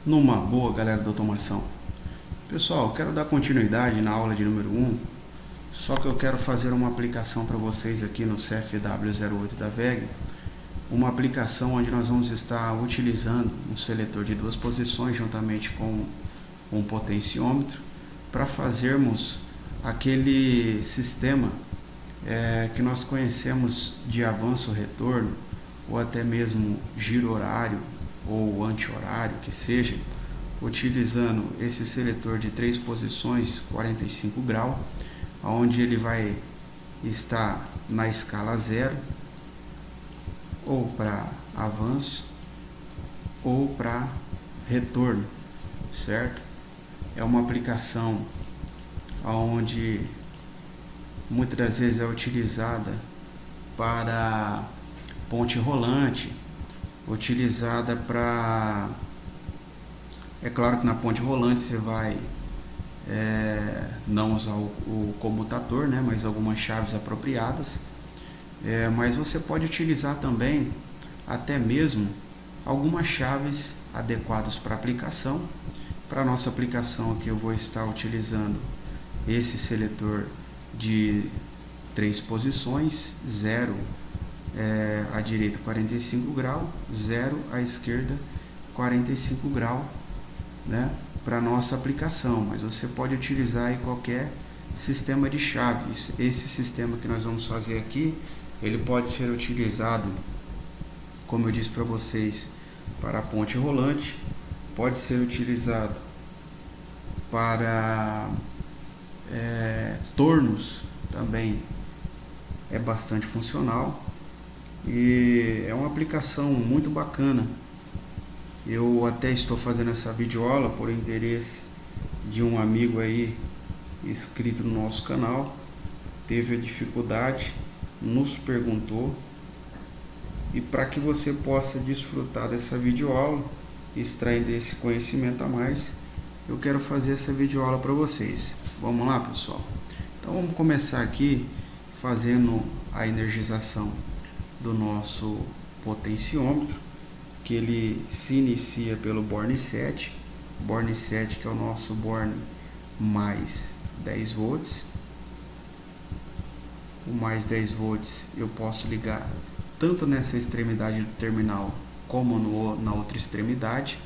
Numa boa, galera da automação. Pessoal, eu quero dar continuidade na aula de número 1, só que eu quero fazer uma aplicação para vocês aqui no CFW08 da VEG, uma aplicação onde nós vamos estar utilizando um seletor de duas posições juntamente com um potenciômetro para fazermos aquele sistema que nós conhecemos de avanço-retorno ou até mesmo giro horário ou anti-horário, que seja, utilizando esse seletor de 3 posições, 45 graus, onde ele vai estar na escala 0, ou para avanço, ou para retorno, certo? É uma aplicação onde muitas das vezes é utilizada para ponte rolante, utilizada para... É claro que na ponte rolante você vai não usar o comutador, né, mas algumas chaves apropriadas. Mas você pode utilizar também até mesmo algumas chaves adequadas para aplicação. Para a nossa aplicação aqui eu vou estar utilizando esse seletor de 3 posições, 0 à direita 45 graus, 0 à esquerda 45 graus, né, para nossa aplicação, mas você pode utilizar aí qualquer sistema de chaves. Esse sistema que nós vamos fazer aqui, ele pode ser utilizado, como eu disse para vocês, para a ponte rolante, pode ser utilizado para tornos, também é bastante funcional e é uma aplicação muito bacana. Eu até estou fazendo essa videoaula por interesse de um amigo aí inscrito no nosso canal, teve a dificuldade, nos perguntou, e para que você possa desfrutar dessa videoaula, extraindo esse conhecimento a mais, eu quero fazer essa videoaula para vocês. Vamos lá, pessoal? Então vamos começar aqui fazendo a energização do nosso potenciômetro, que ele se inicia pelo borne 7, que é o nosso borne mais 10 volts. O mais 10 volts eu posso ligar tanto nessa extremidade do terminal como na outra extremidade,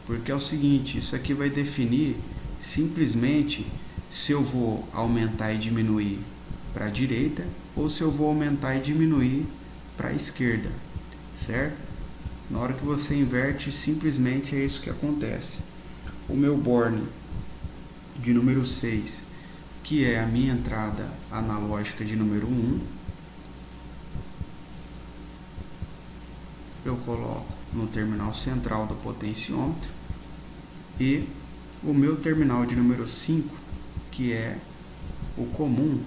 porque é o seguinte, isso aqui vai definir simplesmente se eu vou aumentar e diminuir para a direita ou se eu vou aumentar e diminuir para a esquerda, certo? Na hora que você inverte, simplesmente é isso que acontece. O meu borne de número 6, que é a minha entrada analógica de número 1, eu coloco no terminal central do potenciômetro, e o meu terminal de número 5, que é o comum,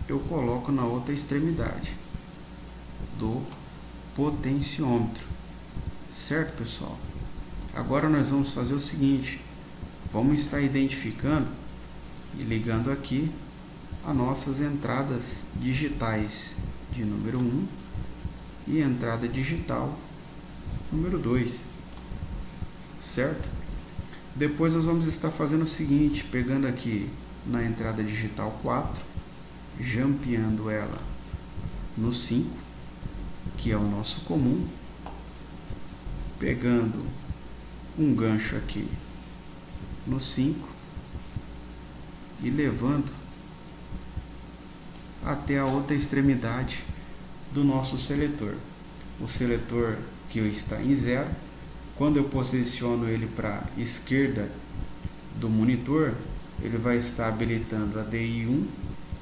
eu coloco na outra extremidade do potenciômetro, certo, pessoal? Agora nós vamos fazer o seguinte, vamos estar identificando e ligando aqui as nossas entradas digitais de número 1 e entrada digital número 2, certo? Depois nós vamos estar fazendo o seguinte, pegando aqui na entrada digital 4, jampeando ela no 5, que é o nosso comum, pegando um gancho aqui no 5 e levando até a outra extremidade do nosso seletor. O seletor que está em 0, quando eu posiciono ele para a esquerda do monitor, ele vai estar habilitando a DI 1,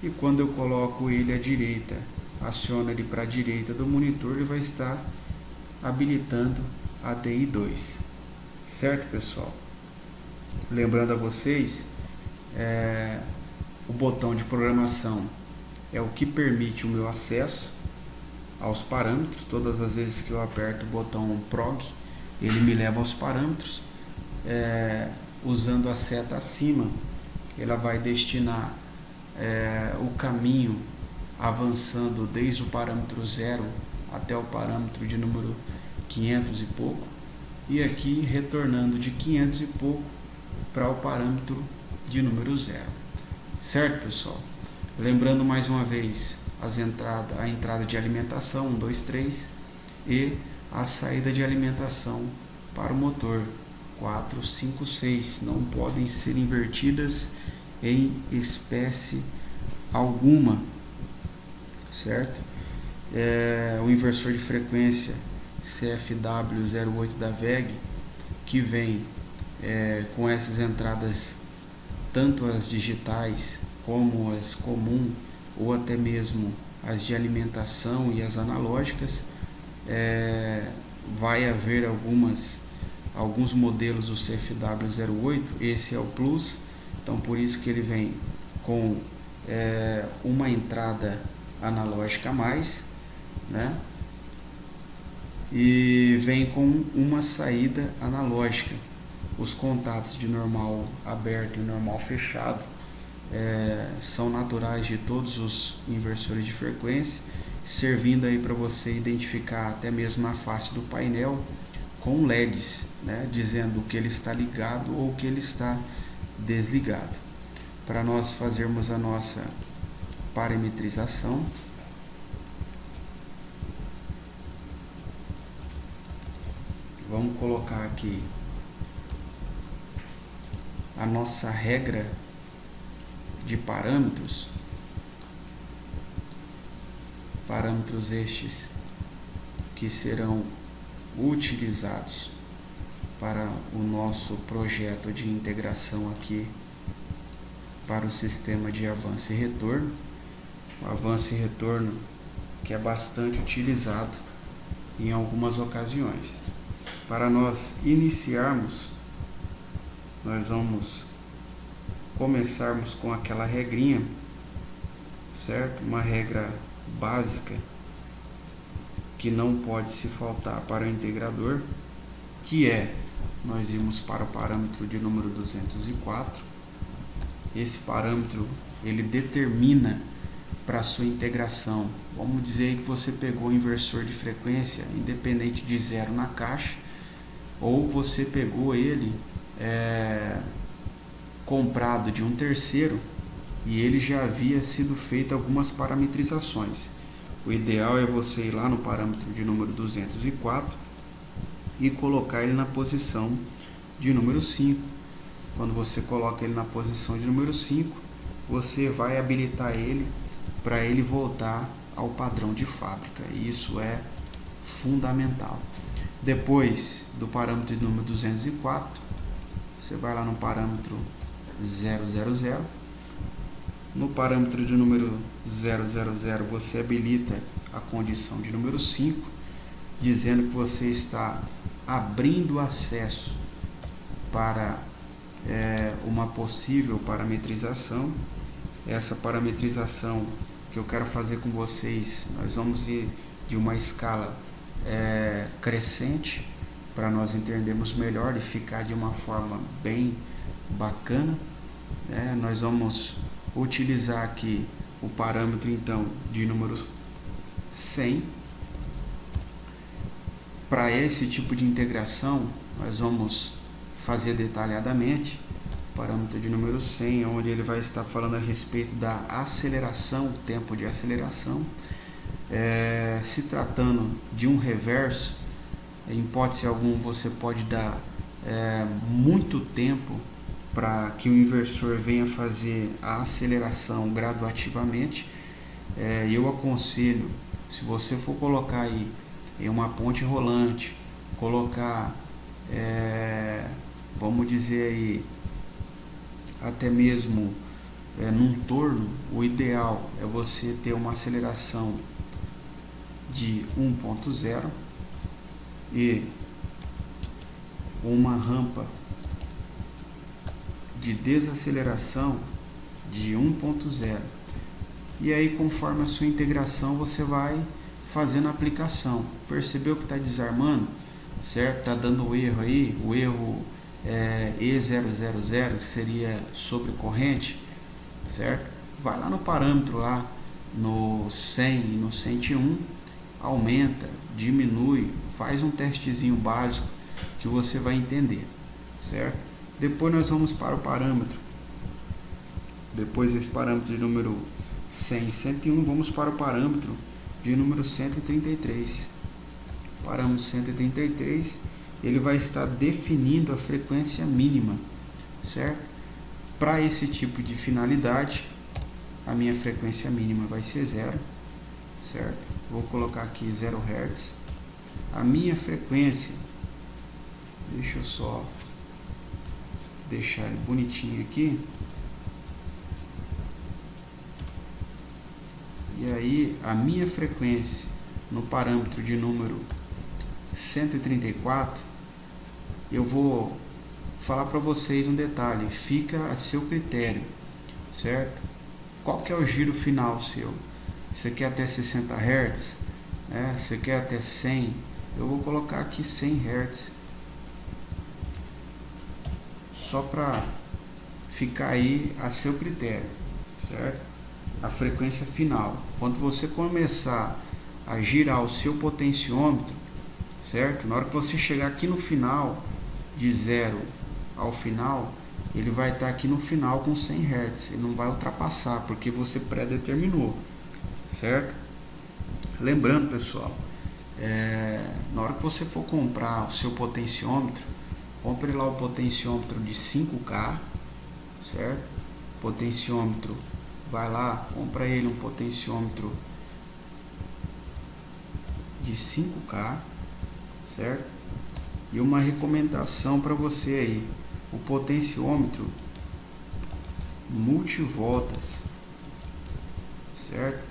e quando eu coloco ele à direita, aciono ele para a direita do monitor, ele vai estar habilitando a DI 2, certo, pessoal? Lembrando a vocês, o botão de programação é o que permite o meu acesso aos parâmetros. Todas as vezes que eu aperto o botão PROG, ele me leva aos parâmetros. Usando a seta acima, ela vai destinar o caminho avançando desde o parâmetro 0 até o parâmetro de número 500 e pouco. e aqui retornando de 500 e pouco para o parâmetro de número 0. Certo, pessoal? Lembrando mais uma vez a entrada de alimentação 1, 2, 3 e a saída de alimentação para o motor 4, 5, 6. Não podem ser invertidas em espécie alguma, certo? O inversor de frequência CFW08 da VEG, que vem com essas entradas, tanto as digitais como as comum, ou até mesmo as de alimentação e as analógicas. Vai haver alguns modelos do CFW08, esse é o Plus, então por isso que ele vem com uma entrada analógica a mais, né? E vem com uma saída analógica. Os contatos de normal aberto e normal fechado são naturais de todos os inversores de frequência, servindo aí para você identificar até mesmo na face do painel com LEDs, né, dizendo que ele está ligado ou que ele está desligado. Para nós fazermos a nossa parametrização, vamos colocar aqui a nossa regra de parâmetros estes que serão utilizados para o nosso projeto de integração aqui para o sistema de avanço e retorno. O avanço e retorno que é bastante utilizado em algumas ocasiões. Para nós iniciarmos, nós vamos começarmos com aquela regrinha, certo? Uma regra básica que não pode se faltar para o integrador, que nós irmos para o parâmetro de número 204. Esse parâmetro ele determina para a sua integração. Vamos dizer que você pegou o inversor de frequência independente de 0 na caixa, ou você pegou ele comprado de um terceiro e ele já havia sido feito algumas parametrizações. O ideal é você ir lá no parâmetro de número 204 e colocar ele na posição de número 5. Quando você coloca ele na posição de número 5, você vai habilitar ele para ele voltar ao padrão de fábrica. E isso é fundamental. Depois do parâmetro de número 204, você vai lá no parâmetro 000. No parâmetro de número 000, você habilita a condição de número 5, dizendo que você está abrindo acesso para uma possível parametrização. Essa parametrização que eu quero fazer com vocês, nós vamos ir de uma escala crescente, para nós entendermos melhor e ficar de uma forma bem bacana. Nós vamos utilizar aqui o parâmetro então de número 100. Para esse tipo de integração, nós vamos fazer detalhadamente o parâmetro de número 100, onde ele vai estar falando a respeito da aceleração, o tempo de aceleração. Se tratando de um reverso, em hipótese alguma você pode dar muito tempo para que o inversor venha fazer a aceleração graduativamente. Eu aconselho, se você for colocar aí em uma ponte rolante, colocar, vamos dizer aí, até mesmo num torno, o ideal é você ter uma aceleração de 1.0 e uma rampa de desaceleração de 1.0. E aí, conforme a sua integração, você vai fazendo a aplicação. Percebeu que está desarmando, certo? Está dando erro aí, o erro E000, que seria sobre corrente, certo? Vai lá no parâmetro lá, no 100 e no 101, aumenta, diminui, faz um testezinho básico que você vai entender, certo? Depois nós vamos para o parâmetro. Depois desse parâmetro de número 100 e 101, vamos para o parâmetro de número 133. Parâmetro 133, ele vai estar definindo a frequência mínima, certo? Para esse tipo de finalidade, a minha frequência mínima vai ser 0, certo? Vou colocar aqui 0 Hz. A minha frequência, deixa eu só deixar ele bonitinho aqui. E aí, a minha frequência no parâmetro de número 134, eu vou falar para vocês um detalhe, fica a seu critério, certo? Qual que é o giro final seu? Você quer até 60 Hz? Você quer até 100? Eu vou colocar aqui 100 Hz. Só para ficar aí a seu critério, certo? A frequência final. Quando você começar a girar o seu potenciômetro, certo? Na hora que você chegar aqui no final, de 0 ao final, ele vai estar aqui no final com 100 Hz. Ele não vai ultrapassar, porque você pré-determinou, certo? Lembrando, pessoal, na hora que você for comprar o seu potenciômetro, compre lá o potenciômetro de 5K, certo? Potenciômetro, vai lá, compra ele um potenciômetro de 5K, certo? E uma recomendação para você aí, o potenciômetro multivoltas, certo?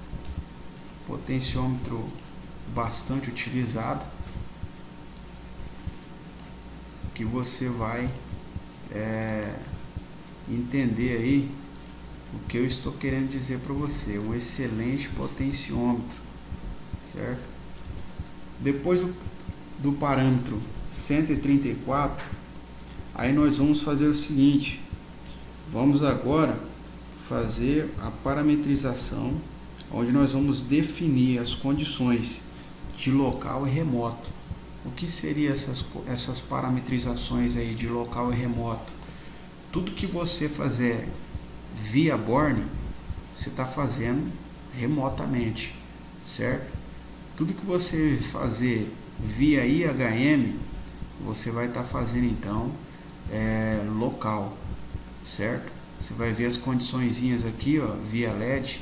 Potenciômetro bastante utilizado, que você vai entender aí o que eu estou querendo dizer para você. Um excelente potenciômetro, certo? Depois do parâmetro 134, aí nós vamos fazer o seguinte: vamos agora fazer a parametrização, onde nós vamos definir as condições de local e remoto. O que seria essas parametrizações aí de local e remoto? Tudo que você fazer via Borne, você está fazendo remotamente, certo? Tudo que você fazer via IHM, você vai estar fazendo então local, certo? Você vai ver as condiçõezinhas aqui, ó, via LED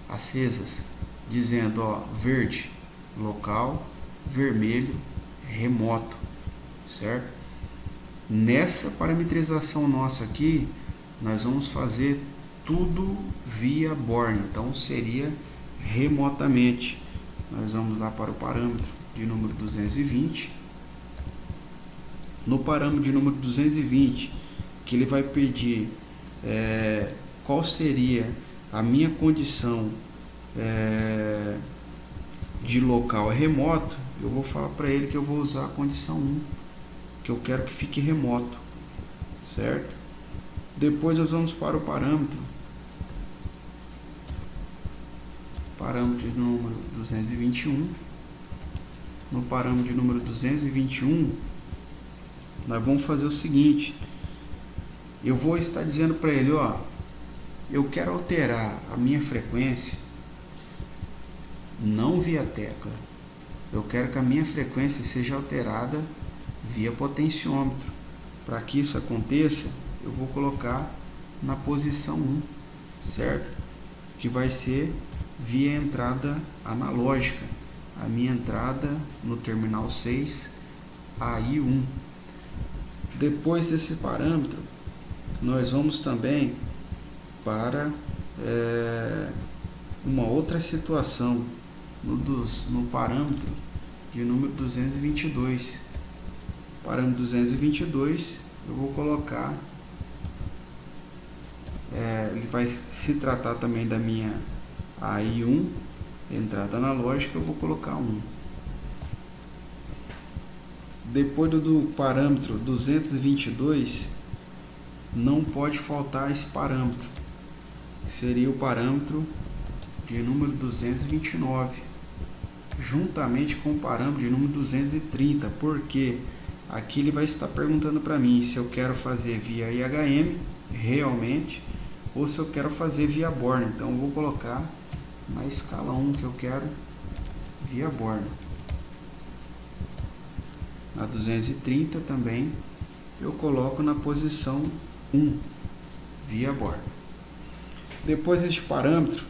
acesas, dizendo, ó, verde local, vermelho remoto, certo? Nessa parametrização nossa aqui, nós vamos fazer tudo via Borne, então seria remotamente. Nós vamos lá para o parâmetro de número 220. No parâmetro de número 220, que ele vai pedir qual seria a minha condição de local remoto, eu vou falar para ele que eu vou usar a condição 1, que eu quero que fique remoto, certo? Depois nós vamos para o parâmetro de número 221. No parâmetro de número 221, nós vamos fazer o seguinte: eu vou estar dizendo para ele, ó, eu quero alterar a minha frequência não via tecla, eu quero que a minha frequência seja alterada via potenciômetro. Para que isso aconteça, eu vou colocar na posição 1, certo? Que vai ser via entrada analógica, a minha entrada no terminal 6, AI1. Depois desse parâmetro, nós vamos também para uma outra situação no parâmetro de número 222. Parâmetro 222, eu vou colocar, ele vai se tratar também da minha AI1, entrada analógica, eu vou colocar 1. Depois do parâmetro 222, não pode faltar esse parâmetro, que seria o parâmetro de número 229, juntamente com o parâmetro de número 230, porque Aqui ele vai estar perguntando para mim se eu quero fazer via IHM realmente ou se eu quero fazer via borne. Então eu vou colocar na escala 1 que eu quero via borne. Na 230 também eu coloco na posição 1 via borne. Depois deste parâmetro,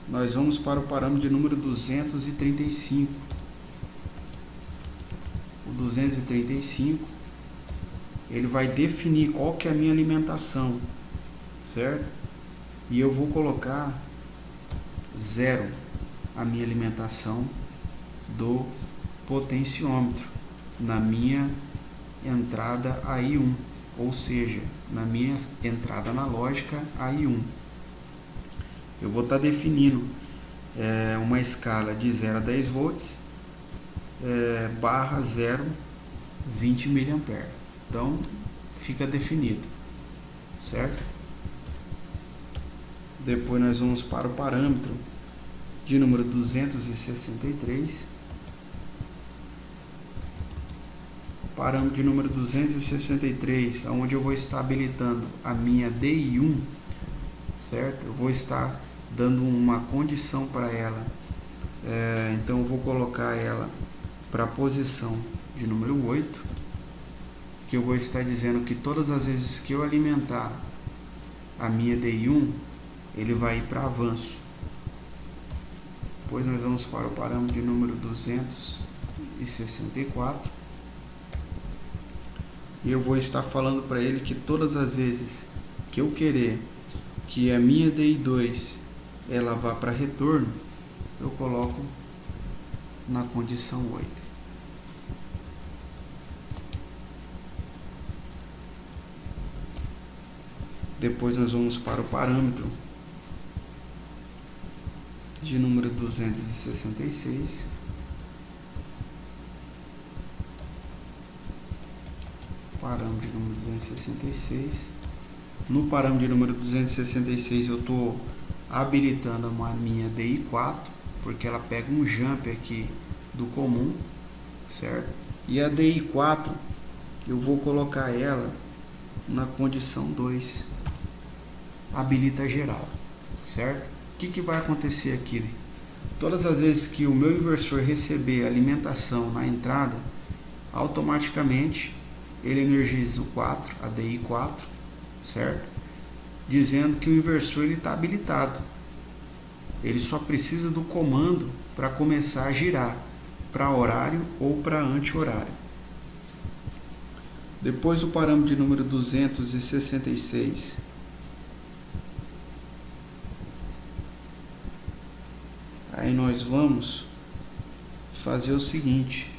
nós vamos para o parâmetro de número 235. O 235, ele vai definir qual que é a minha alimentação, certo? E eu vou colocar 0 a minha alimentação do potenciômetro na minha entrada AI1, ou seja, na minha entrada analógica AI1. Eu vou estar definindo uma escala de 0 a 10 volts barra 0, 20 mA. Então, fica definido, certo? Depois nós vamos para o parâmetro de número 263. Parâmetro de número 263, onde eu vou estar habilitando a minha DI1, certo? Eu vou estar dando uma condição para ela. Então eu vou colocar ela para a posição de número 8, que eu vou estar dizendo que todas as vezes que eu alimentar a minha DI1, ele vai ir para avanço. Depois nós vamos para o parâmetro de número 264. E eu vou estar falando para ele que todas as vezes que eu querer que a minha DI2 ela vá para retorno, eu coloco na condição 8. Depois nós vamos para o parâmetro de número 266. Parâmetro de número 266. No parâmetro de número 266 eu estou habilitando a minha DI4, porque ela pega um jump aqui do comum, certo? E a DI4 eu vou colocar ela na condição 2, habilita geral, certo? O que vai acontecer aqui? Todas as vezes que o meu inversor receber alimentação na entrada, automaticamente ele energiza o 4, a DI4, certo? Dizendo que o inversor está habilitado. Ele só precisa do comando para começar a girar para horário ou para anti-horário. Depois o parâmetro de número 266. Aí nós vamos fazer o seguinte: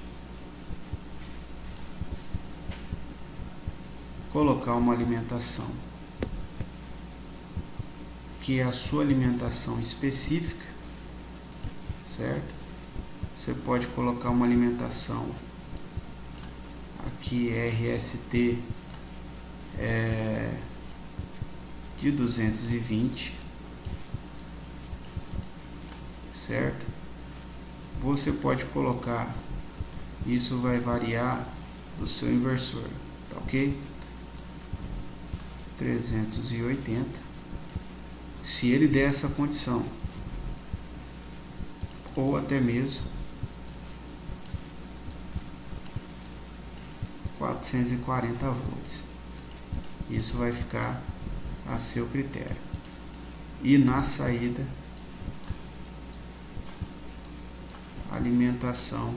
colocar uma alimentação que é a sua alimentação específica, certo? Você pode colocar uma alimentação aqui RST de 220, certo? Você pode colocar, isso vai variar do seu inversor, tá ok? 380, se ele der essa condição, ou até mesmo 440 volts. Isso vai ficar a seu critério. E na saída, alimentação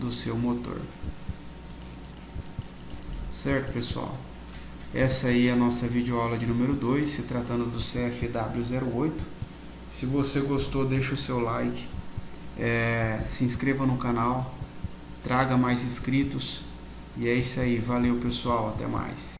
do seu motor. Certo, pessoal? Essa aí é a nossa videoaula de número 2, se tratando do CFW08. Se você gostou, deixa o seu like, se inscreva no canal, traga mais inscritos. E é isso aí, valeu pessoal, até mais.